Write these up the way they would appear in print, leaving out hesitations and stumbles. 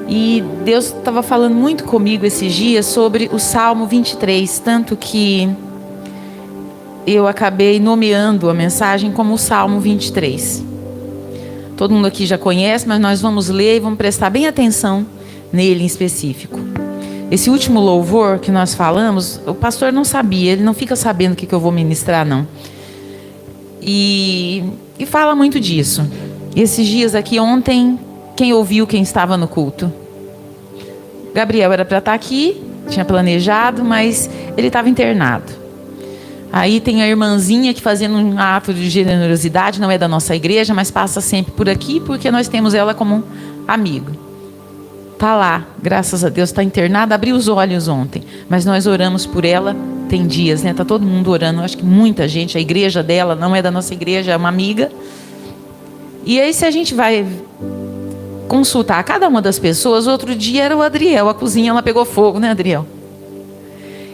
E Deus estava falando muito comigo esses dias sobre o Salmo 23, tanto que eu acabei nomeando a mensagem como o Salmo 23. Todo mundo aqui já conhece, mas nós vamos ler e vamos prestar bem atenção nele em específico. Esse último louvor que nós falamos, o pastor não sabia, ele não fica sabendo o que eu vou ministrar, não. E fala muito disso. Esses dias aqui, ontem, quem ouviu, quem estava no culto? Gabriel era para estar aqui, tinha planejado, mas ele estava internado. Aí tem a irmãzinha que fazendo um ato de generosidade, não é da nossa igreja, mas passa sempre por aqui, porque nós temos ela como um amigo. Está lá, graças a Deus, está internada, abriu os olhos ontem, mas nós oramos por ela, tem dias, né? Está todo mundo orando, acho que muita gente, a igreja dela não é da nossa igreja, é uma amiga. E aí se a gente vai consultar cada uma das pessoas, outro dia era o Adriel, a cozinha ela pegou fogo, né, Adriel?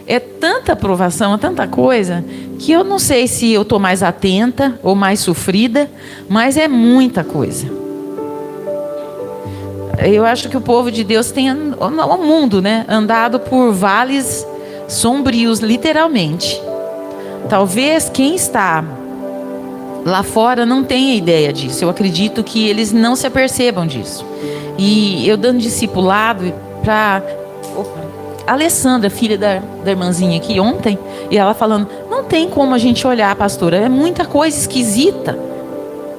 É tanta aprovação, é tanta coisa, que eu não sei se eu estou mais atenta ou mais sofrida, mas é muita coisa. Eu acho que o povo de Deus tem, o mundo, né, andado por vales sombrios, literalmente. Talvez quem está lá fora não tenha ideia disso. Eu acredito que eles não se apercebam disso. E eu dando discipulado para a Alessandra, filha da irmãzinha aqui ontem, e ela falando, não tem como a gente olhar, pastora, é muita coisa esquisita,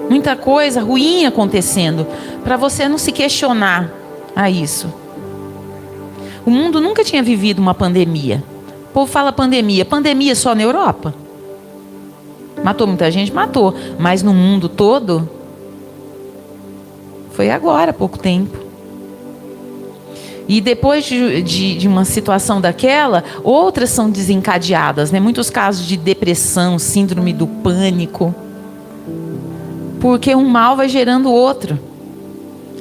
muita coisa ruim acontecendo, para você não se questionar a isso. O mundo nunca tinha vivido uma pandemia. O povo fala pandemia só na Europa? Matou muita gente? Matou, mas no mundo todo, foi agora, há pouco tempo. E depois de uma situação daquela, outras são desencadeadas, né? Muitos casos de depressão, síndrome do pânico. Porque um mal vai gerando outro.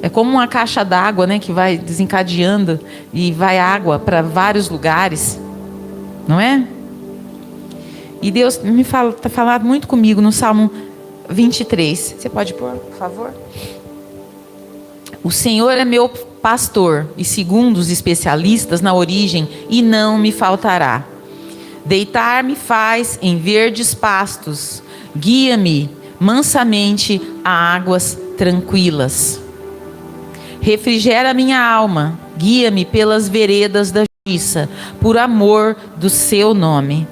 É como uma caixa d'água, né? Que vai desencadeando e vai água para vários lugares. Não é? E Deus está falando muito comigo no Salmo 23. Você pode pôr, por favor? O Senhor é meu pastor, e segundo os especialistas na origem, e não me faltará. Deitar-me faz em verdes pastos, guia-me mansamente a águas tranquilas. Refrigera minha alma, guia-me pelas veredas da justiça, por amor do seu nome.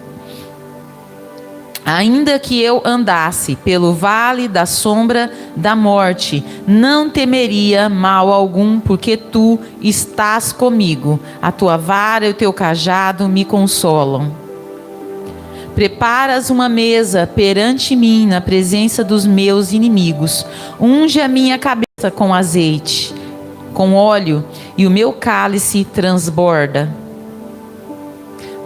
Ainda que eu andasse pelo vale da sombra da morte, não temeria mal algum, porque tu estás comigo. A tua vara e o teu cajado me consolam. Preparas uma mesa perante mim na presença dos meus inimigos. Unge a minha cabeça com azeite, com óleo, e o meu cálice transborda.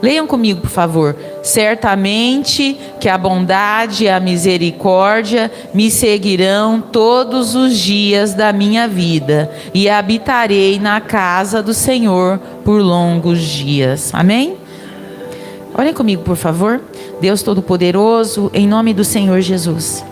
Leiam comigo, por favor. Certamente que a bondade e a misericórdia me seguirão todos os dias da minha vida, e habitarei na casa do Senhor por longos dias. Amém? Olhem comigo, por favor. Deus Todo-Poderoso, em nome do Senhor Jesus,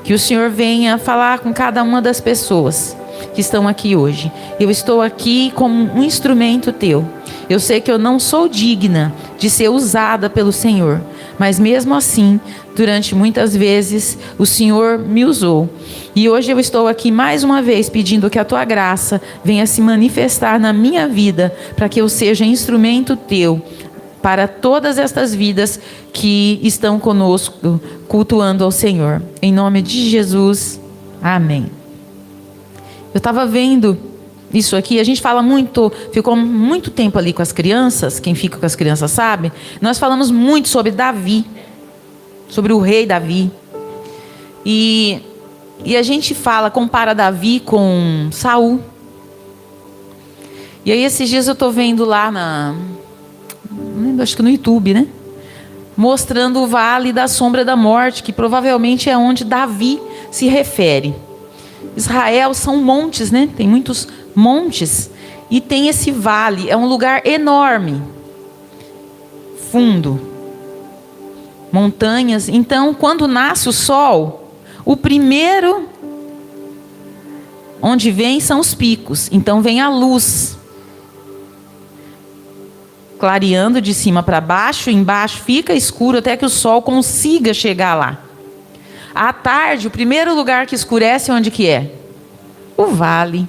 que o Senhor venha falar com cada uma das pessoas que estão aqui hoje. Eu estou aqui como um instrumento teu. Eu sei que eu não sou digna de ser usada pelo Senhor, mas mesmo assim, durante muitas vezes, o Senhor me usou. E hoje eu estou aqui mais uma vez pedindo que a tua graça venha se manifestar na minha vida, para que eu seja instrumento teu para todas estas vidas que estão conosco, cultuando ao Senhor. Em nome de Jesus, amém. Eu estava vendo isso aqui, a gente fala muito, ficou muito tempo ali com as crianças, quem fica com as crianças sabe, nós falamos muito sobre Davi, sobre o rei Davi, e a gente compara Davi com Saul. E aí esses dias eu estou vendo lá acho que no YouTube, né? Mostrando o vale da sombra da morte, que provavelmente é onde Davi se refere. Israel são montes, né? Tem muitos montes e tem esse vale, é um lugar enorme, fundo, montanhas. Então, quando nasce o sol, o primeiro onde vem são os picos. Então vem a luz, clareando de cima para baixo. Embaixo fica escuro até que o sol consiga chegar lá. À tarde, o primeiro lugar que escurece, onde que é? O vale.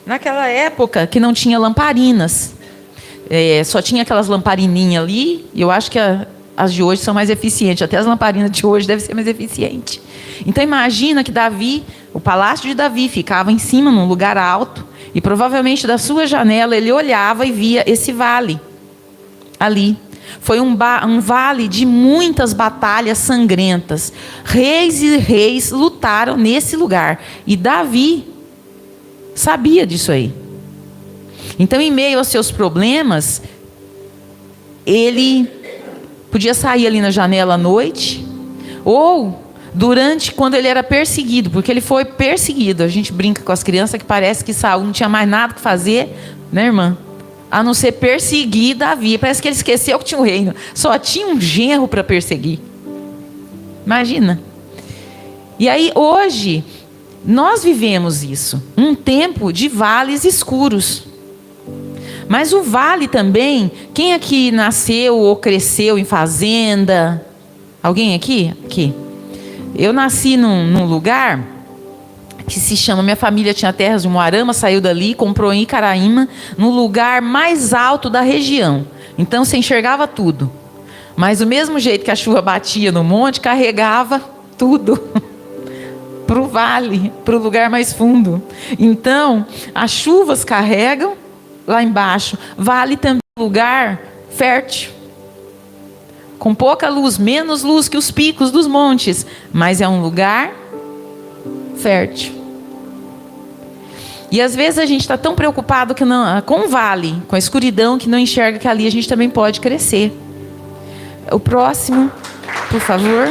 Naquela época que não tinha lamparinas, só tinha aquelas lamparininhas ali. E eu acho que as de hoje são mais eficientes. Até as lamparinas de hoje devem ser mais eficientes. Então imagina que Davi, o palácio de Davi ficava em cima, num lugar alto. E provavelmente da sua janela ele olhava e via esse vale ali. Foi um vale de muitas batalhas sangrentas. Reis e reis lutaram nesse lugar. E Davi sabia disso aí. Então, em meio aos seus problemas, ele podia sair ali na janela à noite, ou quando ele era perseguido, porque ele foi perseguido. A gente brinca com as crianças que parece que Saul não tinha mais nada que fazer, né, irmã? A não ser perseguir Davi. Parece que ele esqueceu que tinha um reino. Só tinha um genro para perseguir. Imagina. E aí hoje nós vivemos isso. Um tempo de vales escuros. Mas o vale também, quem aqui nasceu ou cresceu em fazenda? Alguém aqui? Aqui. Eu nasci num lugar que se chama, minha família tinha terras de Moarama, saiu dali, comprou em Icaraíma, no lugar mais alto da região. Então você enxergava tudo. Mas do mesmo jeito que a chuva batia no monte, carregava tudo para o vale, para o lugar mais fundo. Então, as chuvas carregam lá embaixo. Vale também um lugar fértil, com pouca luz, menos luz que os picos dos montes, mas é um lugar fértil. E às vezes a gente está tão preocupado com o vale, com a escuridão, que não enxerga que ali a gente também pode crescer. O próximo, por favor.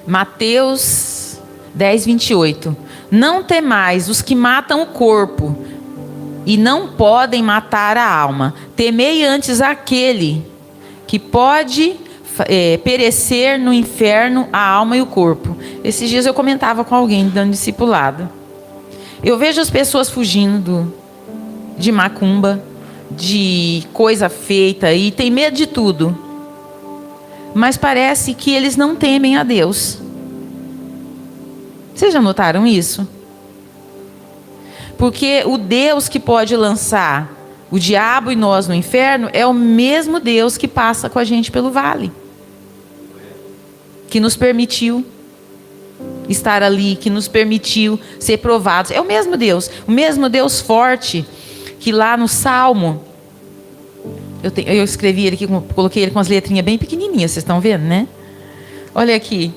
Mateus 10, 28. Não temais os que matam o corpo e não podem matar a alma. Temei antes aquele que pode perecer no inferno a alma e o corpo. Esses dias eu comentava com alguém dando discipulado. Eu vejo as pessoas fugindo de macumba, de coisa feita, e tem medo de tudo. Mas parece que eles não temem a Deus. Vocês já notaram isso? Porque o Deus que pode lançar o diabo e nós no inferno é o mesmo Deus que passa com a gente pelo vale, que nos permitiu estar ali, que nos permitiu ser provados. É o mesmo Deus forte, que lá no Salmo, eu escrevi ele aqui, coloquei ele com as letrinhas bem pequenininhas, vocês estão vendo, né? Olha aqui.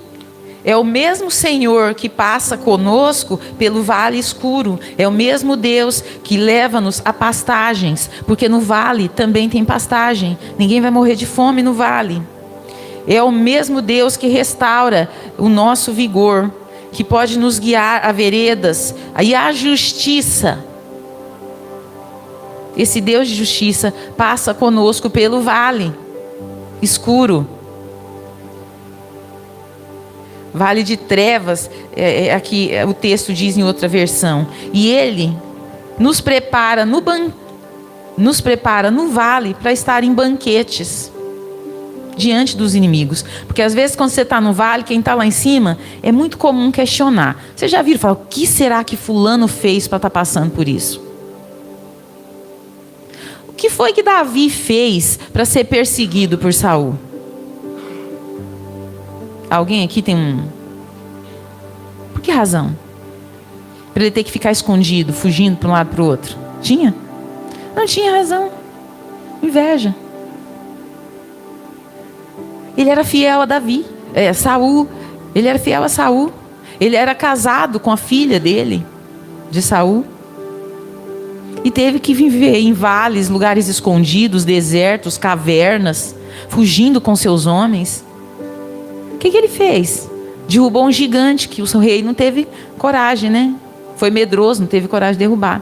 É o mesmo Senhor que passa conosco pelo vale escuro. É o mesmo Deus que leva-nos a pastagens, porque no vale também tem pastagem. Ninguém vai morrer de fome no vale. É o mesmo Deus que restaura o nosso vigor, que pode nos guiar a veredas e a justiça. Esse Deus de justiça passa conosco pelo vale escuro. Vale de trevas, aqui o texto diz em outra versão. E Ele nos prepara no vale para estar em banquetes diante dos inimigos. Porque às vezes quando você está no vale, quem está lá em cima, é muito comum questionar. Você já viram falar, o que será que fulano fez para estar passando por isso? O que foi que Davi fez para ser perseguido por Saul? Alguém aqui tem Por que razão? Para ele ter que ficar escondido, fugindo para um lado e para o outro? Tinha? Não tinha razão. Inveja. Ele era fiel a Davi, Saul. Ele era fiel a Saul. Ele era casado com a filha dele, de Saul. E teve que viver em vales, lugares escondidos, desertos, cavernas, fugindo com seus homens. O que ele fez? Derrubou um gigante que o seu rei não teve coragem, né? Foi medroso, não teve coragem de derrubar.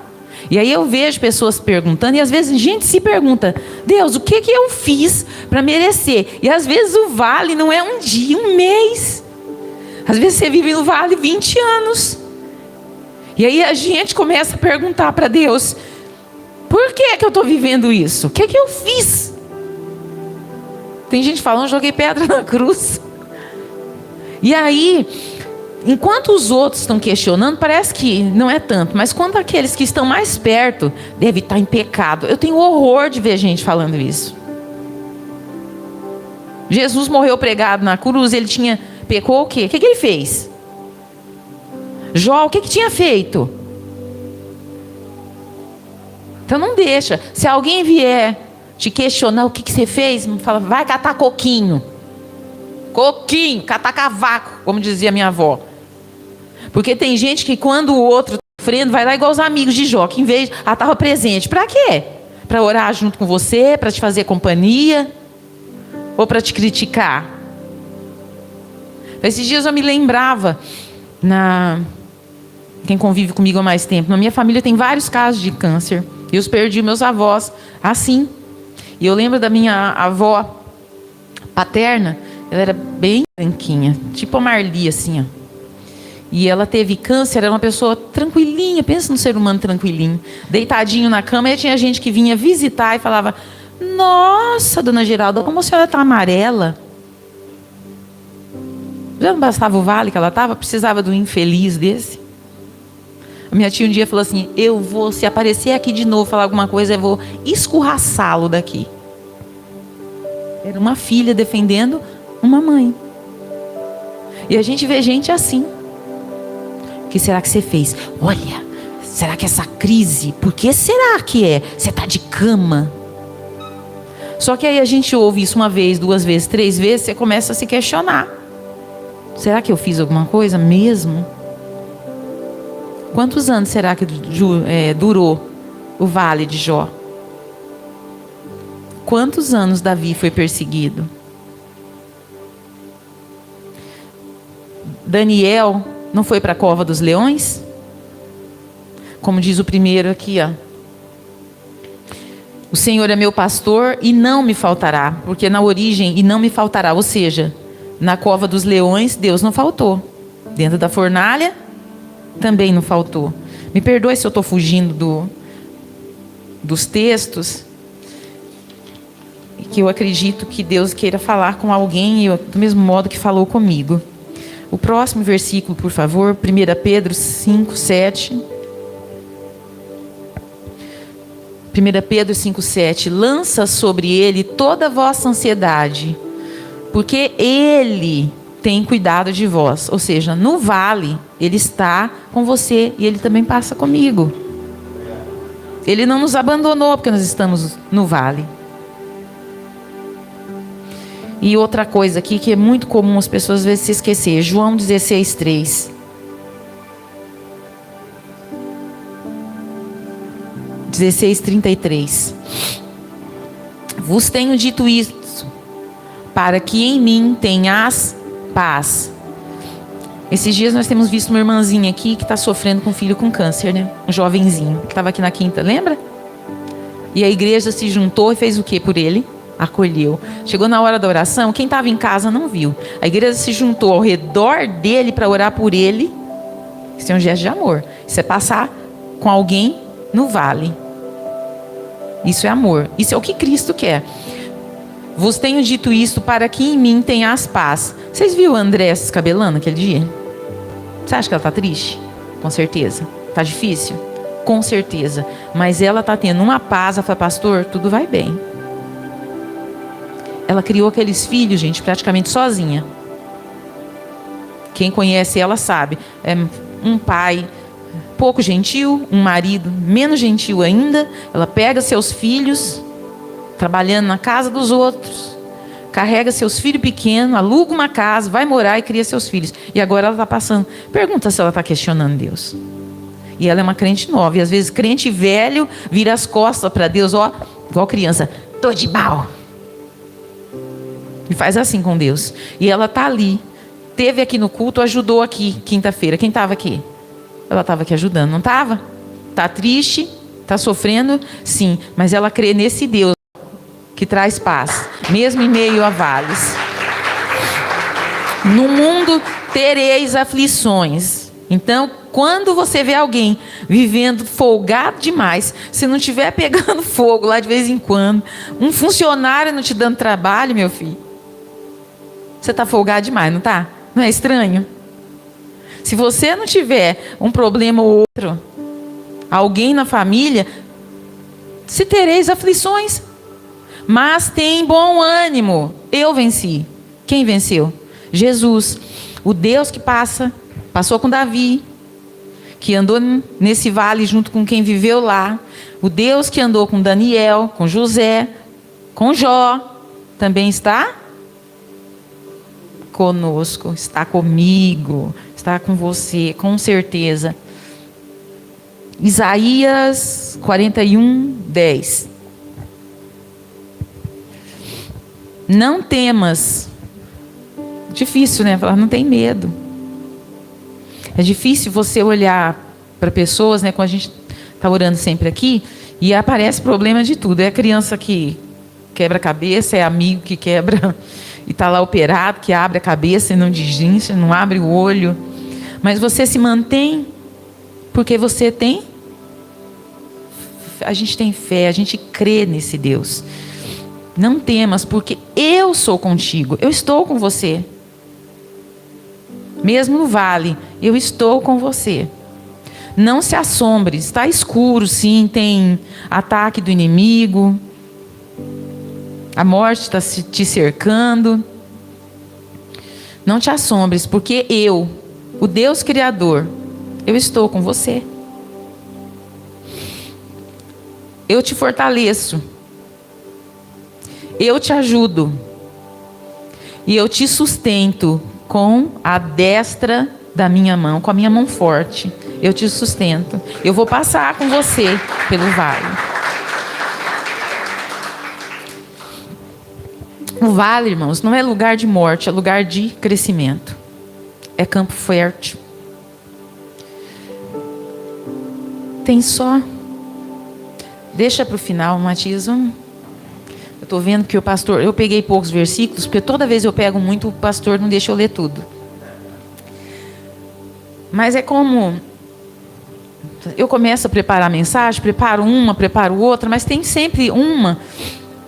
E aí eu vejo pessoas perguntando, e às vezes a gente se pergunta: Deus, o que eu fiz para merecer? E às vezes o vale não é um dia, um mês. Às vezes você vive no vale 20 anos. E aí a gente começa a perguntar para Deus: por que eu estou vivendo isso? O que eu fiz? Tem gente falando: joguei pedra na cruz. E aí, enquanto os outros estão questionando, parece que não é tanto. Mas quando aqueles que estão mais perto devem estar em pecado. Eu tenho horror de ver gente falando isso. Jesus morreu pregado na cruz. Ele pecou o quê? O que ele fez? Jó, o que tinha feito? Então não deixa. Se alguém vier te questionar o que você fez, fala: vai catar coquinho. Coquinho, catar cavaco, como dizia minha avó. Porque tem gente que quando o outro está sofrendo, vai lá igual os amigos de Jó, que em vez estava presente. Para quê? Para orar junto com você, para te fazer companhia, ou para te criticar? Esses dias eu me lembrava, quem convive comigo há mais tempo, na minha família tem vários casos de câncer. E eu perdi meus avós assim. E eu lembro da minha avó paterna. Ela era bem branquinha, tipo a Marli, assim, ó. E ela teve câncer, era uma pessoa tranquilinha, pensa num ser humano tranquilinho, deitadinho na cama. E tinha gente que vinha visitar e falava: nossa, dona Geralda, como a senhora está amarela. Já não bastava o vale que ela estava, precisava do infeliz desse. A minha tia um dia falou assim: se aparecer aqui de novo falar alguma coisa, eu vou escorraçá-lo daqui. Era uma filha defendendo uma mãe. E a gente vê gente assim. O que será que você fez? Olha, será que essa crise, por que será que é? Você está de cama. Só que aí a gente ouve isso uma vez, 2 vezes, 3 vezes, você começa a se questionar. Será que eu fiz alguma coisa mesmo? Quantos anos será que durou o vale de Jó? Quantos anos Davi foi perseguido? Daniel não foi para a cova dos leões? Como diz o primeiro aqui, ó. O Senhor é meu pastor e não me faltará. Porque na origem, e não me faltará. Ou seja, na cova dos leões, Deus não faltou. Dentro da fornalha, também não faltou. Me perdoe se eu estou fugindo dos textos. Que eu acredito que Deus queira falar com alguém do mesmo modo que falou comigo. O próximo versículo, por favor, 1 Pedro 5, 7. 1 Pedro 5, 7. Lança sobre ele toda a vossa ansiedade, porque ele tem cuidado de vós. Ou seja, no vale, ele está com você e ele também passa comigo. Ele não nos abandonou porque nós estamos no vale. E outra coisa aqui que é muito comum as pessoas às vezes se esquecer. João 16, 3. 16:33. Vos tenho dito isso, para que em mim tenhas paz. Esses dias nós temos visto uma irmãzinha aqui que está sofrendo com um filho com câncer, né? Um jovenzinho, que estava aqui na quinta, lembra? E a igreja se juntou e fez o que por ele? Acolheu. Chegou na hora da oração, quem estava em casa não viu. A igreja se juntou ao redor dele para orar por ele. Isso é um gesto de amor. Isso é passar com alguém no vale. Isso é amor. Isso é o que Cristo quer. Vos tenho dito isto para que em mim tenhas paz. Vocês viram a Andréa se escabelando aquele dia? Você acha que ela está triste? Com certeza. Está difícil? Com certeza. Mas ela está tendo uma paz. Ela fala: pastor, tudo vai bem. Ela criou aqueles filhos, gente, praticamente sozinha. Quem conhece ela sabe. É um pai pouco gentil, um marido menos gentil ainda. Ela pega seus filhos, trabalhando na casa dos outros, carrega seus filhos pequenos, aluga uma casa, vai morar e cria seus filhos. E agora ela está passando. Pergunta se ela está questionando Deus. E ela é uma crente nova. E às vezes crente velho vira as costas para Deus, ó, igual criança. Tô de mal. E faz assim com Deus. E ela está ali. Teve aqui no culto, ajudou aqui quinta-feira. Quem estava aqui? Ela estava aqui ajudando, não estava? Está triste? Está sofrendo? Sim, mas ela crê nesse Deus que traz paz, mesmo em meio a vales. No mundo tereis aflições. Então, quando você vê alguém vivendo folgado demais, se não estiver pegando fogo lá de vez em quando, um funcionário não te dando trabalho, meu filho, você está folgado demais, não está? Não é estranho? Se você não tiver um problema ou outro, alguém na família, se tereis aflições, mas tem bom ânimo. Eu venci. Quem venceu? Jesus, o Deus que passou com Davi, que andou nesse vale junto com quem viveu lá, o Deus que andou com Daniel, com José, com Jó, também está conosco, está comigo, está com você, com certeza. Isaías 41, 10. Não temas. Difícil, né? Falar, não tem medo. É difícil você olhar para pessoas, né? Quando a gente está orando sempre aqui, e aparece problema de tudo. É a criança que quebra a cabeça, é amigo que quebra e está lá operado, que abre a cabeça e não desguincha, não abre o olho. Mas você se mantém porque você tem. A gente tem fé, a gente crê nesse Deus. Não temas, porque eu sou contigo, eu estou com você. Mesmo no vale, eu estou com você. Não se assombre, está escuro, sim, tem ataque do inimigo, a morte está te cercando. Não te assombres, porque eu, o Deus Criador, eu estou com você. Eu te fortaleço. Eu te ajudo. E eu te sustento com a destra da minha mão, com a minha mão forte. Eu te sustento. Eu vou passar com você pelo vale. O vale, irmãos, não é lugar de morte, é lugar de crescimento. É campo fértil. Tem só. Deixa para o final, Matias. Eu estou vendo que o pastor... Eu peguei poucos versículos, porque toda vez eu pego muito, o pastor não deixa eu ler tudo. Mas é como... Eu começo a preparar a mensagem, preparo outra, mas tem sempre uma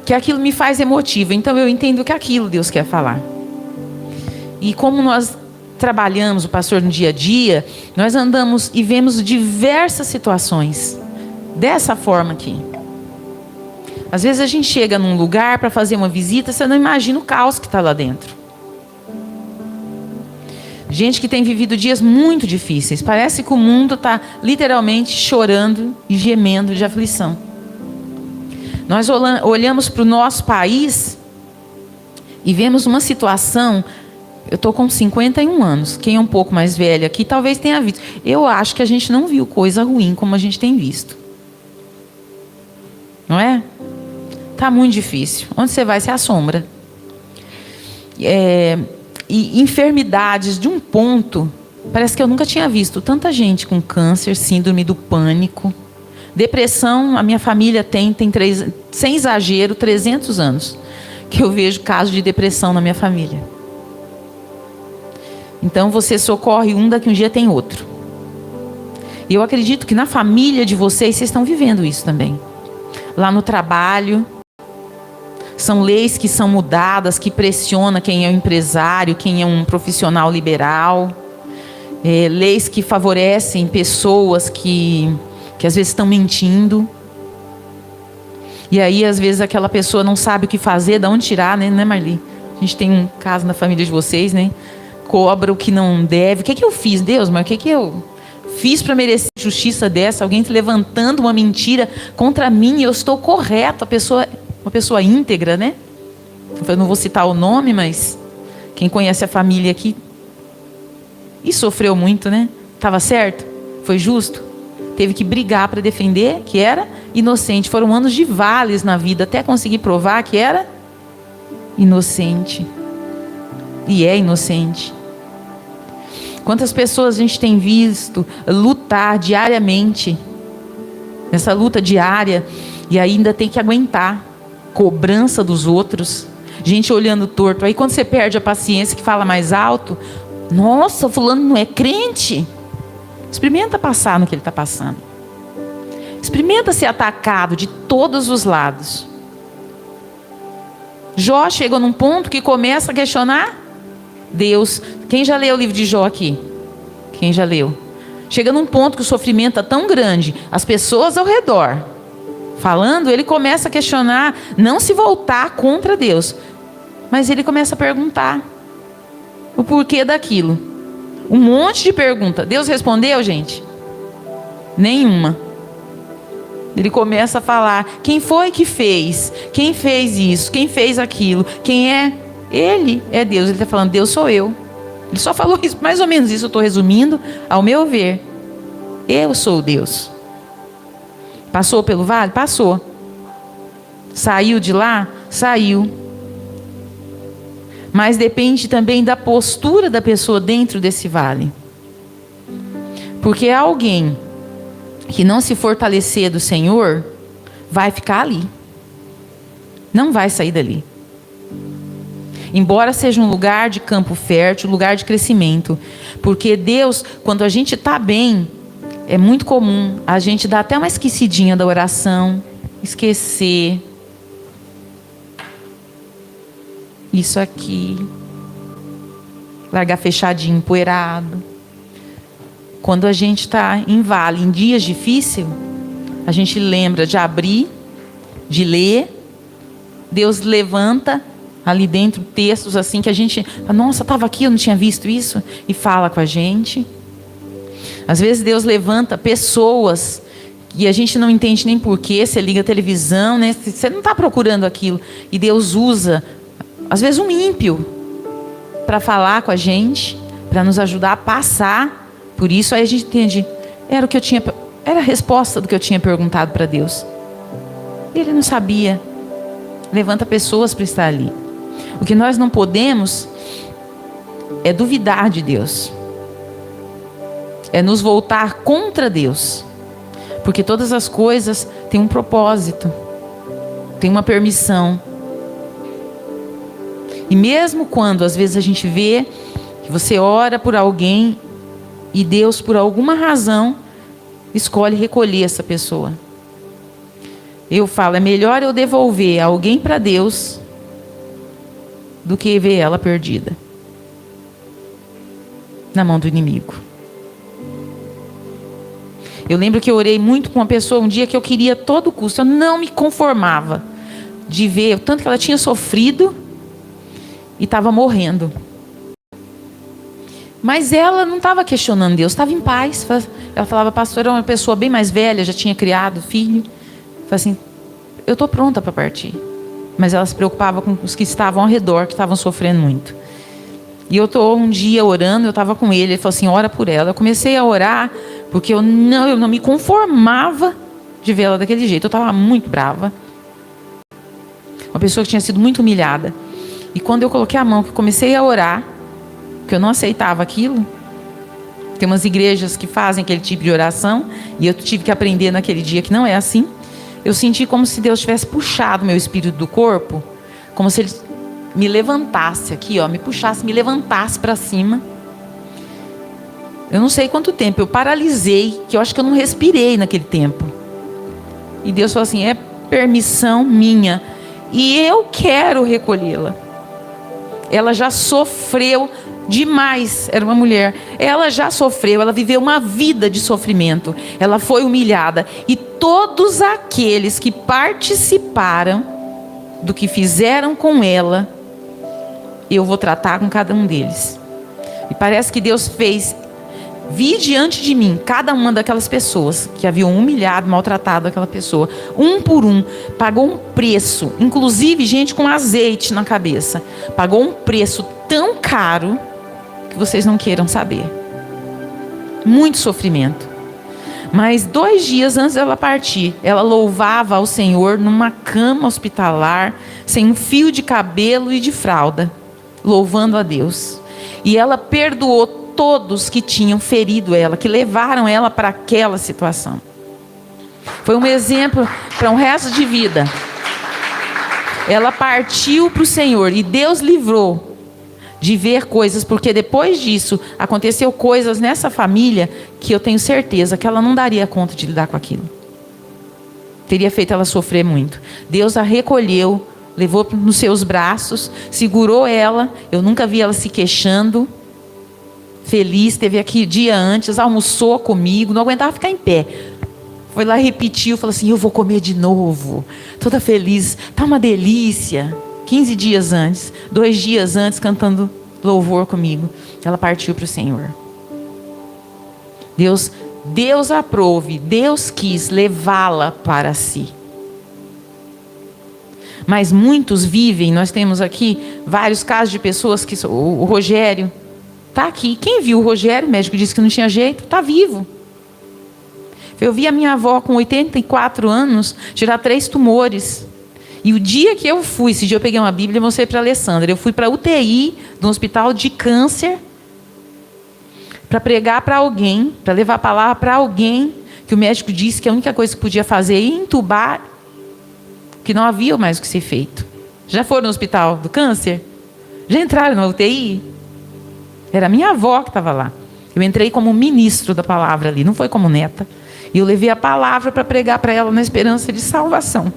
que aquilo me faz emotiva. Então eu entendo que aquilo Deus quer falar. E como nós trabalhamos, o pastor, no dia a dia, nós andamos e vemos diversas situações dessa forma aqui. Às vezes a gente chega num lugar para fazer uma visita, você não imagina o caos que está lá dentro. Gente que tem vivido dias muito difíceis. Parece que o mundo está literalmente chorando e gemendo de aflição. Nós olhamos para o nosso país e vemos uma situação. Eu estou com 51 anos. Quem é um pouco mais velho aqui talvez tenha visto. Eu acho que a gente não viu coisa ruim como a gente tem visto. Não é? Está muito difícil. Onde você vai, se assombra. E enfermidades de um ponto. Parece que eu nunca tinha visto tanta gente com câncer, síndrome do pânico. Depressão, a minha família tem sem exagero, 300 anos. Que eu vejo casos de depressão na minha família. Então você socorre um, daqui um dia tem outro. E eu acredito que na família de vocês estão vivendo isso também. Lá no trabalho, são leis que são mudadas, que pressionam quem é um empresário, quem é um profissional liberal. Leis que favorecem pessoas que às vezes estão mentindo. E aí, às vezes, aquela pessoa não sabe o que fazer, de onde tirar, né, Marli? A gente tem um caso na família de vocês, né? Cobra o que não deve. O que eu fiz, Deus? Mas o que eu fiz para merecer justiça dessa? Alguém levantando uma mentira contra mim e eu estou correto. Uma pessoa íntegra, né? Eu não vou citar o nome, mas quem conhece a família aqui e sofreu muito, né? Estava certo? Foi justo? Teve que brigar para defender que era inocente. Foram anos de vales na vida até conseguir provar que era inocente. E é inocente. Quantas pessoas a gente tem visto lutar diariamente nessa luta diária, e ainda tem que aguentar cobrança dos outros, gente olhando torto. Aí quando você perde a paciência, que fala mais alto, nossa, fulano não é crente. Experimenta passar no que ele está passando. Experimenta ser atacado de todos os lados. Jó chega num ponto que começa a questionar Deus. Quem já leu o livro de Jó aqui? Quem já leu? Chega num ponto que o sofrimento é tão grande, as pessoas ao redor falando, ele começa a questionar, não se voltar contra Deus, mas ele começa a perguntar o porquê daquilo. Um monte de pergunta. Deus respondeu, gente? Nenhuma. Ele começa a falar, quem foi que fez? Quem fez isso? Quem fez aquilo? Quem é? Ele é Deus. Ele está falando, Deus sou eu. Ele só falou isso, mais ou menos isso eu estou resumindo, ao meu ver. Eu sou Deus. Passou pelo vale? Passou. Saiu de lá? Saiu. Mas depende também da postura da pessoa dentro desse vale. Porque alguém que não se fortalecer do Senhor, vai ficar ali. Não vai sair dali. Embora seja um lugar de campo fértil, lugar de crescimento. Porque Deus, quando a gente está bem, é muito comum a gente dar até uma esquecidinha da oração, esquecer isso aqui, largar fechadinho, empoeirado. Quando a gente está em vale, em dias difíceis, a gente lembra de abrir, de ler. Deus levanta ali dentro textos assim que a gente, nossa, estava aqui, eu não tinha visto isso, e fala com a gente. Às vezes Deus levanta pessoas e a gente não entende nem porquê. Você liga a televisão, né? Você não está procurando aquilo, e Deus usa às vezes um ímpio para falar com a gente, para nos ajudar a passar por isso. Aí a gente entende, era a resposta do que eu tinha perguntado para Deus. Ele não sabia. Levanta pessoas para estar ali. O que nós não podemos é duvidar de Deus, é nos voltar contra Deus, porque todas as coisas têm um propósito, têm uma permissão. E mesmo quando às vezes a gente vê que você ora por alguém e Deus, por alguma razão, escolhe recolher essa pessoa, eu falo, é melhor eu devolver alguém para Deus do que ver ela perdida na mão do inimigo. Eu lembro que eu orei muito com uma pessoa um dia que eu queria a todo custo, eu não me conformava de ver o tanto que ela tinha sofrido e estava morrendo. Mas ela não estava questionando Deus, estava em paz. Ela falava, pastor, era uma pessoa bem mais velha, já tinha criado filho. Falei assim, eu estou pronta para partir. Mas ela se preocupava com os que estavam ao redor, que estavam sofrendo muito. E eu estou um dia orando, eu estava com ele falou assim, ora por ela. Eu comecei a orar, porque eu não me conformava de ver ela daquele jeito. Eu estava muito brava. Uma pessoa que tinha sido muito humilhada. E quando eu coloquei a mão, que comecei a orar, que eu não aceitava aquilo. Tem umas igrejas que fazem aquele tipo de oração, e eu tive que aprender naquele dia que não é assim. Eu senti como se Deus tivesse puxado meu espírito do corpo, como se Ele me levantasse aqui, ó, me puxasse, me levantasse para cima. Eu não sei quanto tempo, eu paralisei, que eu acho que eu não respirei naquele tempo. E Deus falou assim, é permissão minha, e eu quero recolhê-la. Ela já sofreu demais, era uma mulher, ela já sofreu, ela viveu uma vida de sofrimento, ela foi humilhada, e todos aqueles que participaram do que fizeram com ela, eu vou tratar com cada um deles. E parece que Deus fez, vi diante de mim cada uma daquelas pessoas que haviam humilhado, maltratado aquela pessoa, um por um, pagou um preço, inclusive gente com azeite na cabeça, pagou um preço tão caro que vocês não queiram saber. Muito sofrimento. Mas 2 dias antes dela partir, ela louvava ao Senhor numa cama hospitalar, sem um fio de cabelo e de fralda, louvando a Deus. E ela perdoou todos que tinham ferido ela, que levaram ela para aquela situação. Foi um exemplo para um resto de vida. Ela partiu para o Senhor e Deus livrou de ver coisas, porque depois disso aconteceu coisas nessa família que eu tenho certeza que ela não daria conta de lidar com aquilo. Teria feito ela sofrer muito. Deus a recolheu, levou nos seus braços, segurou ela. Eu nunca vi ela se queixando. Feliz, esteve aqui dia antes, almoçou comigo, não aguentava ficar em pé. Foi lá, repetiu, falou assim: eu vou comer de novo. Toda feliz, tá uma delícia. 15 dias antes, 2 dias antes, cantando louvor comigo. Ela partiu para o Senhor. Deus aprove, Deus quis levá-la para si. Mas muitos vivem, nós temos aqui vários casos de pessoas que... O Rogério está aqui. Quem viu o Rogério? O médico disse que não tinha jeito, está vivo. Eu vi a minha avó com 84 anos tirar 3 tumores. E o dia que eu fui, esse dia eu peguei uma Bíblia e mostrei para a Alessandra. Eu fui para a UTI do hospital de câncer para pregar para alguém, para levar a palavra para alguém, que o médico disse que a única coisa que podia fazer é entubar, que não havia mais o que ser feito. Já foram no hospital do câncer? Já entraram na UTI? Era a minha avó que estava lá. Eu entrei como ministro da palavra ali, não foi como neta. E eu levei a palavra para pregar para ela na esperança de salvação.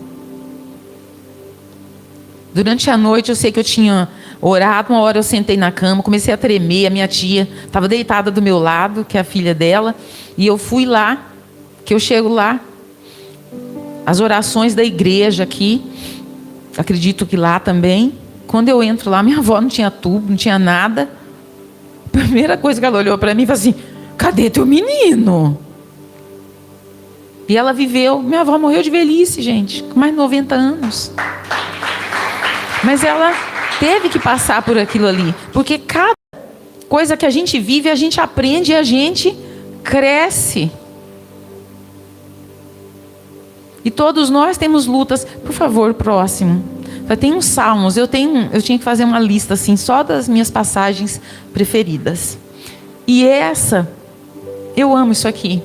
Durante a noite eu sei que eu tinha orado, uma hora eu sentei na cama, comecei a tremer, a minha tia estava deitada do meu lado, que é a filha dela, e eu fui lá, que eu chego lá, as orações da igreja aqui, acredito que lá também, quando eu entro lá, minha avó não tinha tubo, não tinha nada, a primeira coisa que ela olhou para mim e falou assim: cadê teu menino? E ela viveu, minha avó morreu de velhice, gente, com mais de 90 anos. Mas ela teve que passar por aquilo ali, porque cada coisa que a gente vive, a gente aprende e a gente cresce. E todos nós temos lutas. Por favor, próximo. Tem uns salmos, eu tinha que fazer uma lista assim, só das minhas passagens preferidas. E essa, eu amo isso aqui.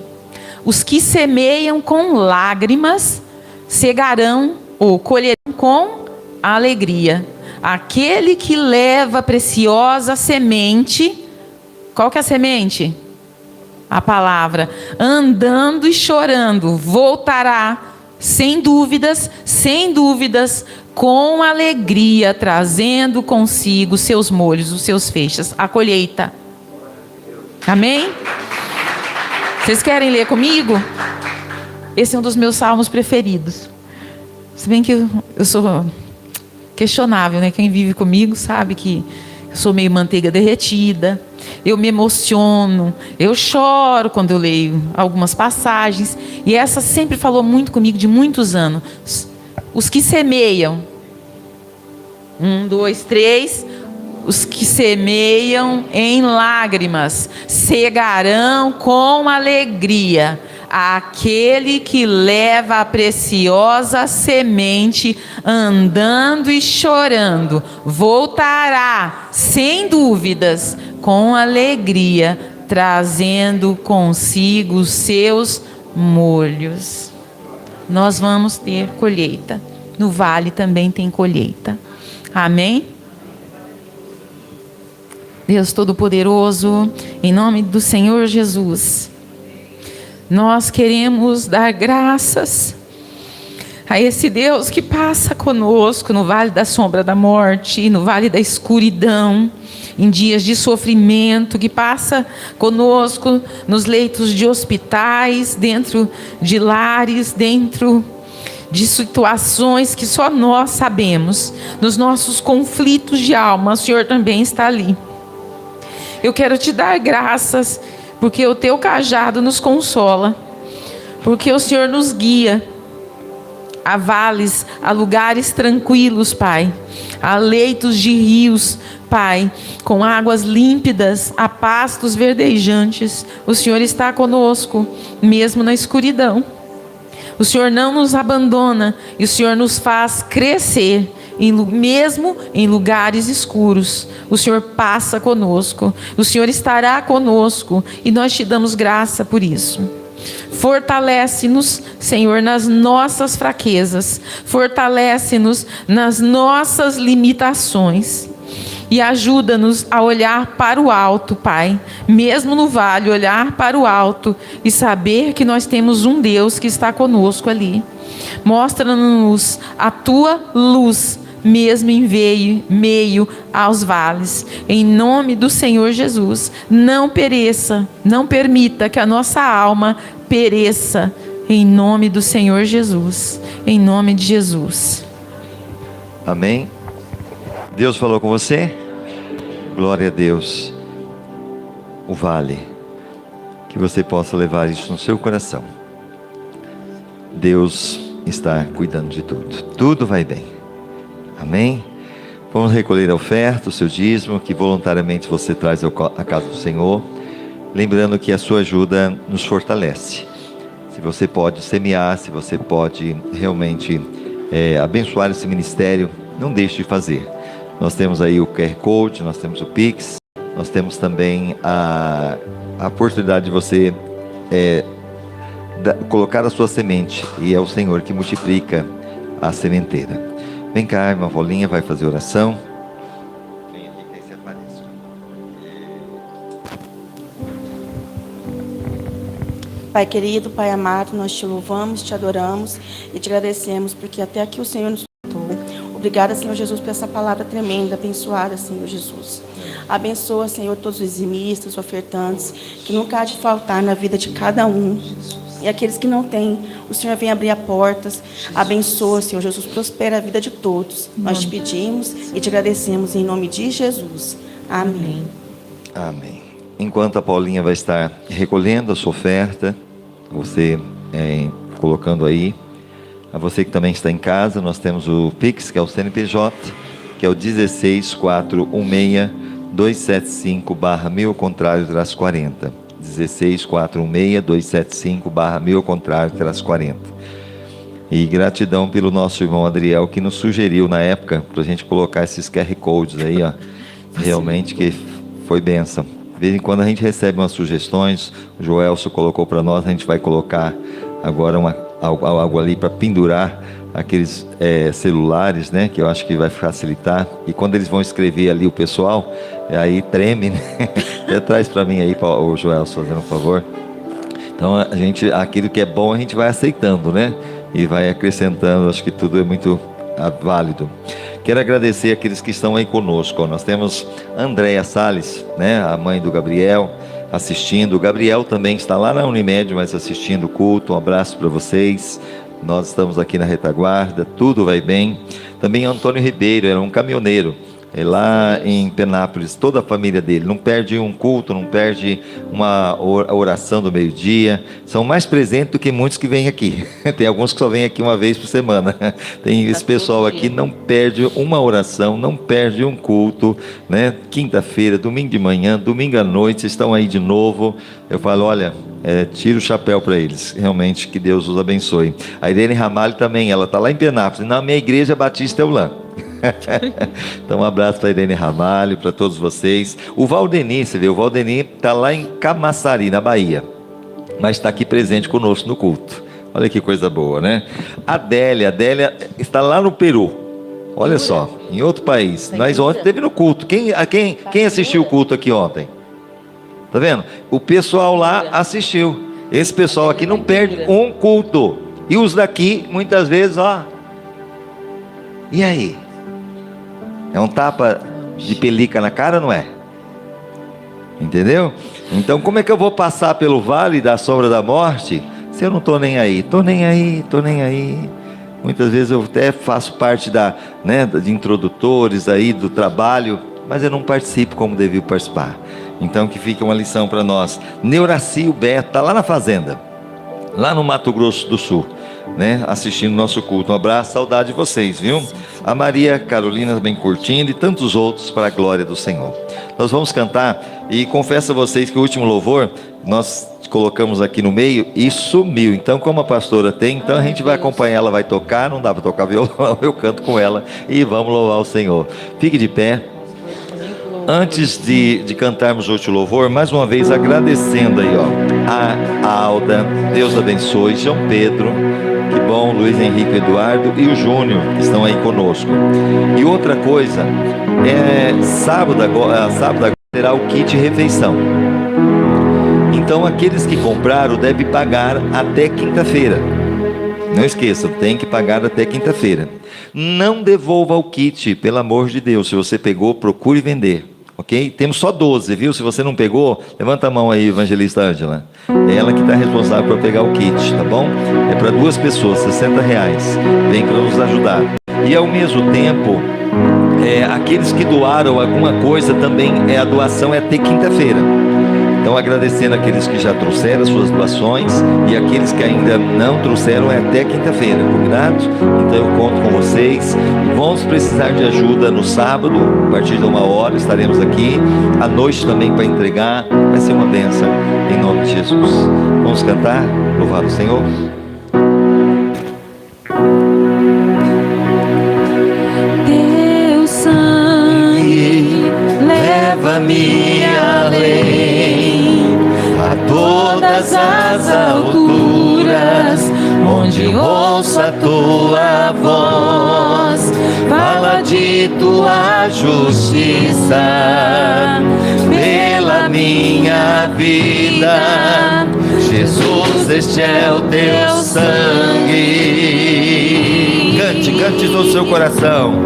Os que semeiam com lágrimas, cegarão ou colherão com alegria. Aquele que leva a preciosa semente, qual que é a semente? A palavra. Andando e chorando, voltará sem dúvidas, com alegria, trazendo consigo seus molhos, os seus feixes, a colheita. Amém? Vocês querem ler comigo? Esse é um dos meus salmos preferidos. Se bem que eu sou questionável, né? Quem vive comigo sabe que eu sou meio manteiga derretida. Eu me emociono, eu choro quando eu leio algumas passagens. E essa sempre falou muito comigo de muitos anos. Os que semeiam. 1, 2, 3. Os que semeiam em lágrimas cegarão com alegria. Aquele que leva a preciosa semente andando e chorando voltará sem dúvidas com alegria, trazendo consigo os seus molhos. Nós vamos ter colheita. No vale também tem colheita. Amém? Deus Todo-Poderoso, em nome do Senhor Jesus, nós queremos dar graças a esse Deus que passa conosco no vale da sombra da morte, no vale da escuridão, em dias de sofrimento, que passa conosco nos leitos de hospitais, dentro de lares, dentro de situações que só nós sabemos, nos nossos conflitos de alma. O Senhor também está ali. Eu quero te dar graças, porque o teu cajado nos consola, porque o Senhor nos guia a vales, a lugares tranquilos, Pai, a leitos de rios, Pai, com águas límpidas, a pastos verdejantes. O Senhor está conosco, mesmo na escuridão. O Senhor não nos abandona e o Senhor nos faz crescer. Mesmo em lugares escuros, o Senhor passa conosco, o Senhor estará conosco, e nós te damos graça por isso. Fortalece-nos, Senhor, nas nossas fraquezas. Fortalece-nos nas nossas limitações. E ajuda-nos a olhar para o alto, Pai. Mesmo no vale, olhar para o alto e saber que nós temos um Deus que está conosco ali. Mostra-nos a tua luz, mesmo em meio aos vales. Em nome do Senhor Jesus, não pereça, não permita que a nossa alma pereça. Em nome do Senhor Jesus, em nome de Jesus. Amém. Deus falou com você? Glória a Deus. O vale, que você possa levar isso no seu coração. Deus está cuidando de tudo. Tudo vai bem. Amém? Vamos recolher a oferta, o seu dízimo, que voluntariamente você traz à casa do Senhor. Lembrando que a sua ajuda nos fortalece. Se você pode semear, se você pode realmente abençoar esse ministério, não deixe de fazer. Nós temos aí o QR Code, nós temos o Pix, nós temos também a oportunidade de você colocar a sua semente, e é o Senhor que multiplica a sementeira. Vem cá, irmã Paulinha, vai fazer oração. Vem aqui que aí você aparece. Pai querido, Pai amado, nós te louvamos, te adoramos e te agradecemos, porque até aqui o Senhor nos contou. Obrigada, Senhor Jesus, por essa palavra tremenda, abençoada, Senhor Jesus. Abençoa, Senhor, todos os dizimistas, ofertantes, que nunca há de faltar na vida de cada um. E aqueles que não têm, o Senhor vem abrir as portas. Abençoa, Senhor Jesus, prospera a vida de todos. Nós te pedimos e te agradecemos em nome de Jesus. Amém. Amém. Enquanto a Paulinha vai estar recolhendo a sua oferta, você colocando aí, a você que também está em casa, nós temos o Pix, que é o CNPJ, que é o 16416-275/1000-40. 16416-275/1000-40. E gratidão pelo nosso irmão Adriel, que nos sugeriu na época para a gente colocar esses QR Codes aí, ó. Realmente que foi bênção. De vez em quando a gente recebe umas sugestões, o Joelso colocou para nós, a gente vai colocar agora algo ali para pendurar aqueles celulares, né, que eu acho que vai facilitar. E quando eles vão escrever ali o pessoal, aí treme, né? Traz para mim aí, o Joelso, fazendo um favor. Então aquilo que é bom a gente vai aceitando, né, e vai acrescentando. Acho que tudo é muito válido. Quero agradecer aqueles que estão aí conosco. Nós temos Andréia Salles, né, a mãe do Gabriel, assistindo. O Gabriel também está lá na Unimed, mas assistindo o culto. Um abraço para vocês. Nós estamos aqui na retaguarda, tudo vai bem. Também Antônio Ribeiro, era um caminhoneiro, lá em Penápolis, toda a família dele, não perde um culto, não perde uma oração do meio-dia, são mais presentes do que muitos que vêm aqui. Tem alguns que só vêm aqui uma vez por semana. Tem esse pessoal aqui, não perde uma oração, não perde um culto, né? Quinta-feira, domingo de manhã, domingo à noite, estão aí de novo. Eu falo, olha, tiro o chapéu para eles, realmente, que Deus os abençoe. A Irene Ramalho também, ela está lá em Penápolis, na minha igreja Batista Eulã. Então um abraço para a Irene Ramalho, para todos vocês. O Valdeni, você vê, o Valdeni está lá em Camaçari, na Bahia, mas está aqui presente conosco no culto. Olha que coisa boa, né? A Adélia está lá no Peru. Olha só, em outro país. Nós ontem teve no culto. Quem assistiu o culto aqui ontem? Tá vendo? O pessoal lá assistiu. Esse pessoal aqui não perde um culto. E os daqui, muitas vezes, ó. E aí? É um tapa de pelica na cara, não é? Entendeu? Então, como é que eu vou passar pelo vale da sombra da morte se eu não estou nem aí? Estou nem aí. Muitas vezes eu até faço parte de introdutores aí do trabalho, mas eu não participo como devia participar. Então, que fica uma lição para nós. Neuraci, o Beto, está lá na fazenda, lá no Mato Grosso do Sul, né, assistindo nosso culto. Um abraço, saudade de vocês, viu? A Maria Carolina também curtindo, e tantos outros, para a glória do Senhor. Nós vamos cantar, e confesso a vocês que o último louvor nós colocamos aqui no meio e sumiu. Então, como a pastora tem, então a gente vai acompanhar, ela vai tocar, não dá para tocar violão, eu canto com ela e vamos louvar o Senhor. Fique de pé. antes de cantarmos outro louvor, mais uma vez agradecendo aí, ó, a Alda, Deus abençoe, João Pedro, que bom, Luiz Henrique, Eduardo e o Júnior, que estão aí conosco. E outra coisa, sábado agora terá o kit refeição. Então aqueles que compraram devem pagar até quinta-feira. Não esqueça, tem que pagar até quinta-feira. Não devolva o kit, pelo amor de Deus. Se você pegou, procure vender, ok? Temos só 12, viu? Se você não pegou, levanta a mão aí, evangelista Ângela. É ela que está responsável por pegar o kit, tá bom? É para 2 pessoas, R$60. Vem para nos ajudar. E ao mesmo tempo, aqueles que doaram alguma coisa também, a doação é até quinta-feira. Então, agradecendo aqueles que já trouxeram as suas doações e aqueles que ainda não trouxeram, é até quinta-feira, combinado? Então, eu conto com vocês. Vamos precisar de ajuda no sábado, a partir de 1h estaremos aqui. À noite também para entregar, vai ser uma bênção, em nome de Jesus. Vamos cantar? Louvado o Senhor. Teu sangue leva-me além, a todas as alturas, onde ouço a tua voz, fala de tua justiça pela minha vida. Jesus, este é o teu sangue. Cante, cante do seu coração.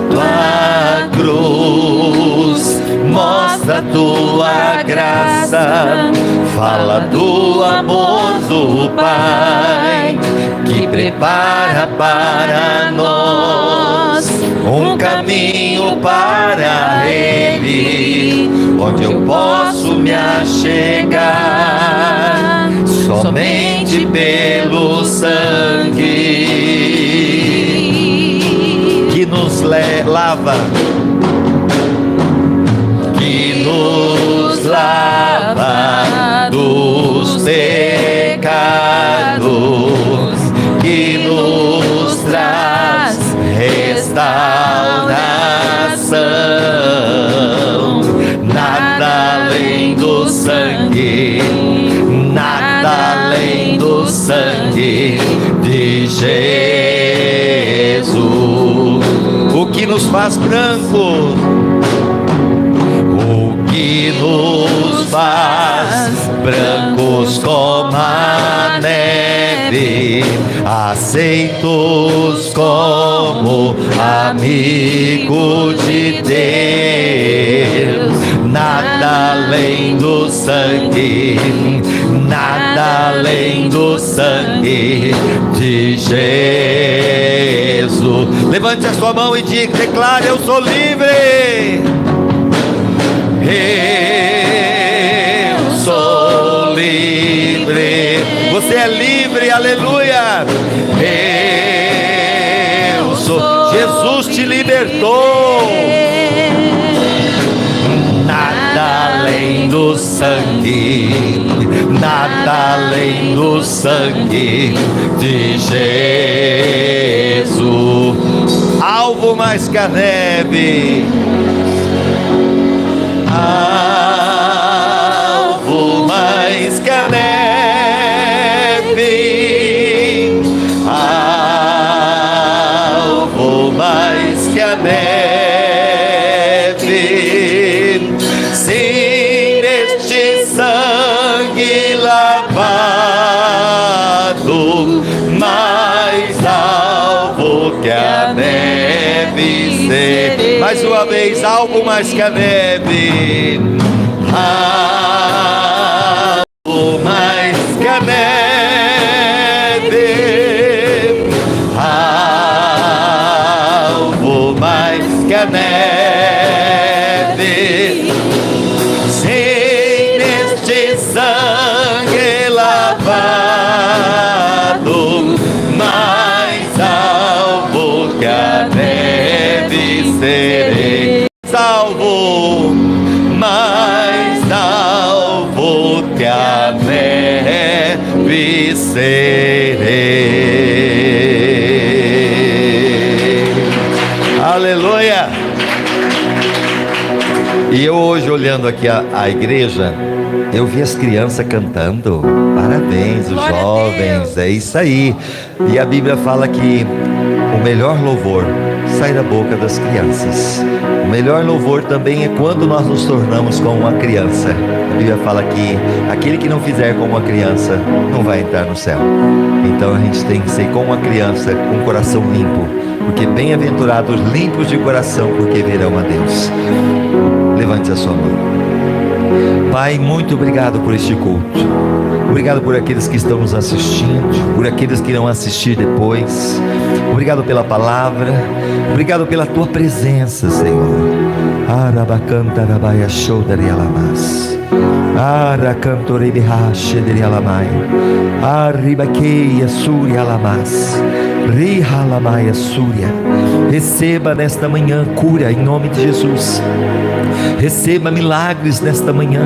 Tua cruz mostra tua graça, fala do amor do Pai, que prepara para nós um caminho para Ele, onde eu posso me achegar somente pelo sangue Que nos lava, que nos lava dos pecados, que nos traz restauração. Nada além do sangue, nada além do sangue de Jesus. o que nos faz branco, O que nos faz brancos como a neve, aceitos como amigo de Deus. Nada além do sangue, nada além do sangue de Jesus. levante a sua mão e diga, declare, eu sou livre. Eu sou livre. Você é livre, aleluia. Eu sou. Jesus te libertou. Nada além do sangue, nada além do sangue de Jesus. Alvo mais que a neve, Alvo mais que a neve, alvo mais que a neve, sim, neste sangue lavado, mais alvo que a neve serei. mais uma vez, alvo mais que a neve, Alvo mais que a neve, alvo mais que a neve, sim, neste sangue lavado, mais alvo que a neve serei. salvo. Mais alvo que a neve serei. Aleluia. E eu hoje, olhando aqui a igreja, eu vi as crianças cantando. Parabéns, os Glória a jovens, Deus. é isso aí. E a Bíblia fala que o melhor louvor sai da boca das crianças. O melhor louvor também é quando nós nos tornamos como uma criança. A Bíblia fala que aquele que não fizer como uma criança não vai entrar no céu. Então a gente tem que ser como uma criança, com o coração limpo, porque bem-aventurados limpos de coração, porque verão a Deus. Levante a sua mão. Pai, muito obrigado por este culto. Obrigado por aqueles que estão nos assistindo, por aqueles que irão assistir depois. Obrigado pela palavra. Obrigado pela tua presença, Senhor. Arabacantarabaia shoudarialamas. Aracantorebihaxederialamai. Arribaqueia surialamas. Rihalamaia súria. Receba nesta manhã cura em nome de Jesus. Receba milagres nesta manhã.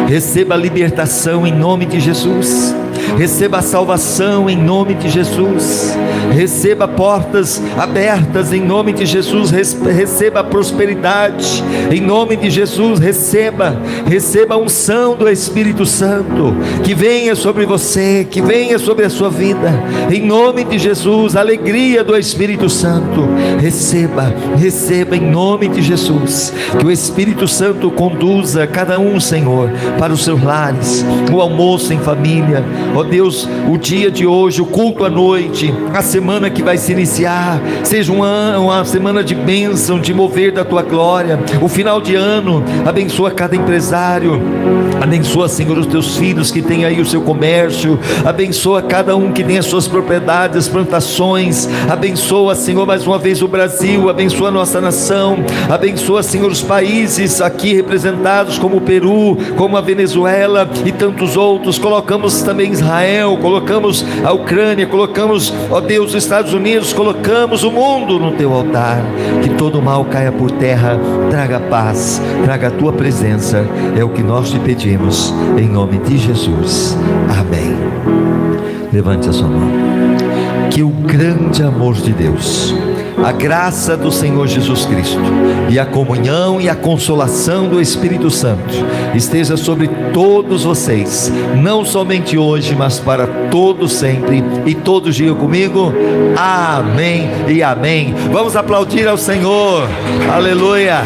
Receba libertação em nome de Jesus. Receba a salvação em nome de Jesus. Receba portas abertas em nome de Jesus. Receba a prosperidade em nome de Jesus. Receba a unção do Espírito Santo, que venha sobre você, que venha sobre a sua vida, em nome de Jesus. A alegria do Espírito Santo, receba em nome de Jesus. Que o Espírito Santo conduza cada um, Senhor, para os seus lares, o almoço em família, ó Deus, o dia de hoje, o culto à noite, a semana que vai se iniciar, seja uma semana de bênção, de mover da tua glória. O final de ano, abençoa cada empresário, abençoa, Senhor, os teus filhos que têm aí o seu comércio, abençoa cada um que tem as suas propriedades, as plantações, abençoa, Senhor, mais uma vez o Brasil, abençoa a nossa nação, abençoa, Senhor, os países aqui representados, como o Peru, como a Venezuela e tantos outros. Colocamos também Israel, colocamos a Ucrânia, colocamos, ó Deus, os Estados Unidos, colocamos o mundo no teu altar. Que todo mal caia por terra, traga paz, traga a tua presença, é o que nós te pedimos, em nome de Jesus, amém. Levante a sua mão. Que o grande amor de Deus, a graça do Senhor Jesus Cristo e a comunhão e a consolação do Espírito Santo esteja sobre todos vocês, não somente hoje, mas para todos sempre. E todos digam comigo, amém e amém. Vamos aplaudir ao Senhor, aleluia.